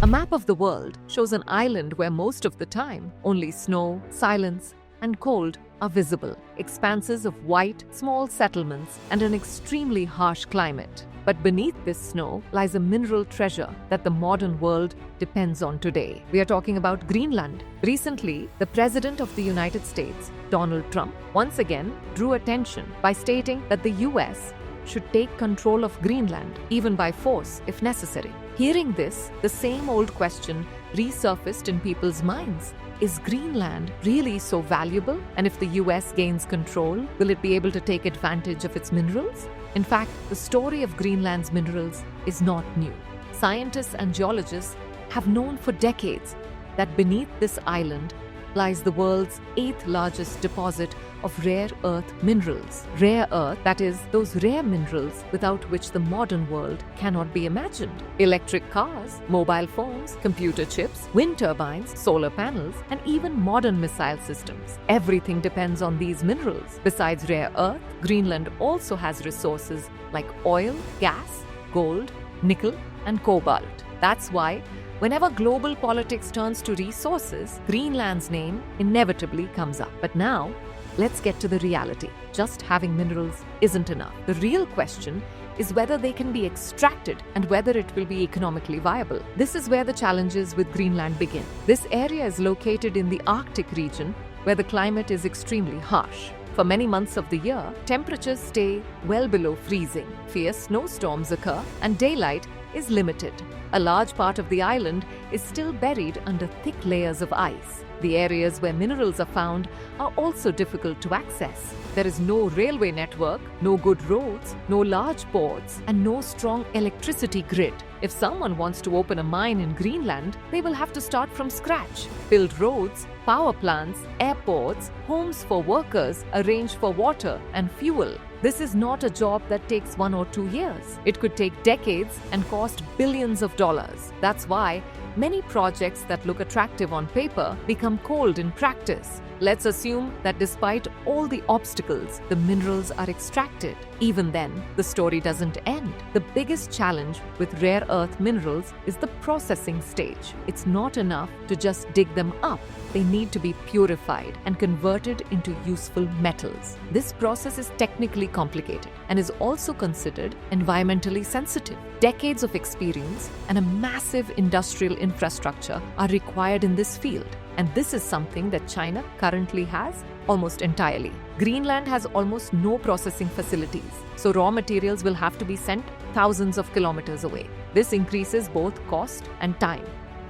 map of the world shows an island where most of the time only snow, silence, and cold are visible, expanses of white, small settlements, and an extremely harsh climate. But beneath this snow lies a mineral treasure that the modern world depends on today. We are talking about Greenland. Recently, the President of the United States, Donald Trump, once again drew attention by stating that the US should take control of Greenland, even by force if necessary. Hearing this, the same old question resurfaced in people's minds. Is Greenland really so valuable? And if the US gains control, will it be able to take advantage of its minerals? In fact, the story of Greenland's minerals is not new. Scientists and geologists have known for decades that beneath this island lies the world's 8th largest deposit of rare earth minerals. Rare earth, that is, those rare minerals without which the modern world cannot be imagined. Electric cars, mobile phones, computer chips, wind turbines, solar panels, and even modern missile systems. Everything depends on these minerals. Besides rare earth, Greenland also has resources like oil, gas, gold, nickel, and cobalt. That's why whenever global politics turns to resources, Greenland's name inevitably comes up. But now, let's get to the reality. Just having minerals isn't enough. The real question is whether they can be extracted and whether it will be economically viable. This is where the challenges with Greenland begin. This area is located in the Arctic region, where the climate is extremely harsh. For many months of the year, temperatures stay well below freezing. Fierce snowstorms occur and daylight is limited. A large part of the island is still buried under thick layers of ice. The areas where minerals are found are also difficult to access. There is no railway network, no good roads, no large ports, and no strong electricity grid. If someone wants to open a mine in Greenland, they will have to start from scratch, build roads, power plants, airports, homes for workers, arrange for water and fuel. This is not a job that takes 1 or 2 years. It could take decades and cost billions of dollars. That's why many projects that look attractive on paper become cold in practice. Let's assume that despite all the obstacles, the minerals are extracted. Even then, the story doesn't end. The biggest challenge with rare earth minerals is the processing stage. It's not enough to just dig them up. They need to be purified and converted into useful metals. This process is technically complicated and is also considered environmentally sensitive. Decades of experience and a massive industrial infrastructure are required in this field. And this is something that China currently has almost entirely. Greenland has almost no processing facilities, so raw materials will have to be sent thousands of kilometers away. This increases both cost and time,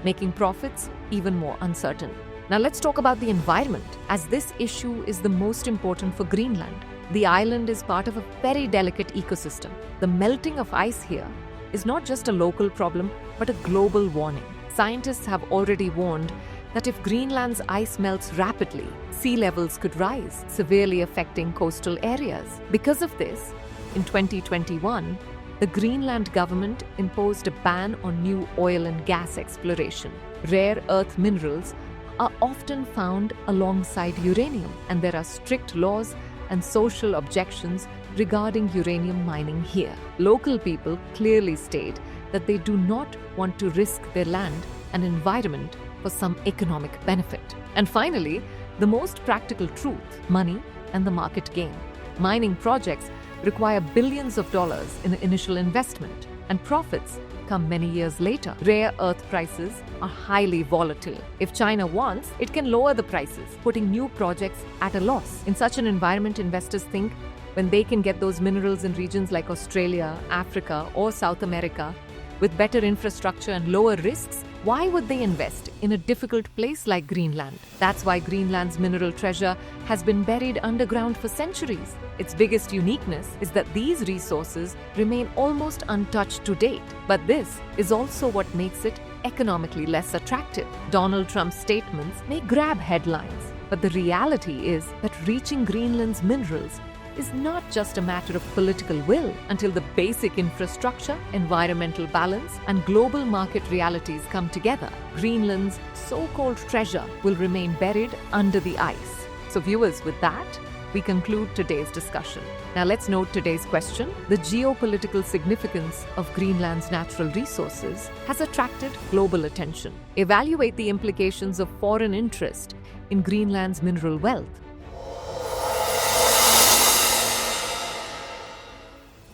making profits even more uncertain. Now let's talk about the environment, as this issue is the most important for Greenland. The island is part of a very delicate ecosystem. The melting of ice here is not just a local problem, but a global warning. Scientists have already warned that if Greenland's ice melts rapidly, sea levels could rise, severely affecting coastal areas. Because of this, in 2021, the Greenland government imposed a ban on new oil and gas exploration. Rare earth minerals are often found alongside uranium, and there are strict laws and social objections regarding uranium mining here. Local people clearly state that they do not want to risk their land and environment for some economic benefit. And finally, the most practical truth: money and the market gain. Mining projects require billions of dollars in initial investment, and profits come many years later. Rare earth prices are highly volatile. If China wants, it can lower the prices, putting new projects at a loss. In such an environment, investors think when they can get those minerals in regions like Australia, Africa, or South America with better infrastructure and lower risks, why would they invest in a difficult place like Greenland? That's why Greenland's mineral treasure has been buried underground for centuries. Its biggest uniqueness is that these resources remain almost untouched to date. But this is also what makes it economically less attractive. Donald Trump's statements may grab headlines, but the reality is that reaching Greenland's minerals is not just a matter of political will. Until the basic infrastructure, environmental balance, and global market realities come together, Greenland's so-called treasure will remain buried under the ice. So viewers, with that, we conclude today's discussion. Now let's note today's question. The geopolitical significance of Greenland's natural resources has attracted global attention. Evaluate the implications of foreign interest in Greenland's mineral wealth.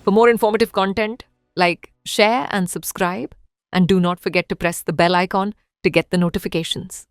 For more informative content, like, share and subscribe, and do not forget to press the bell icon to get the notifications.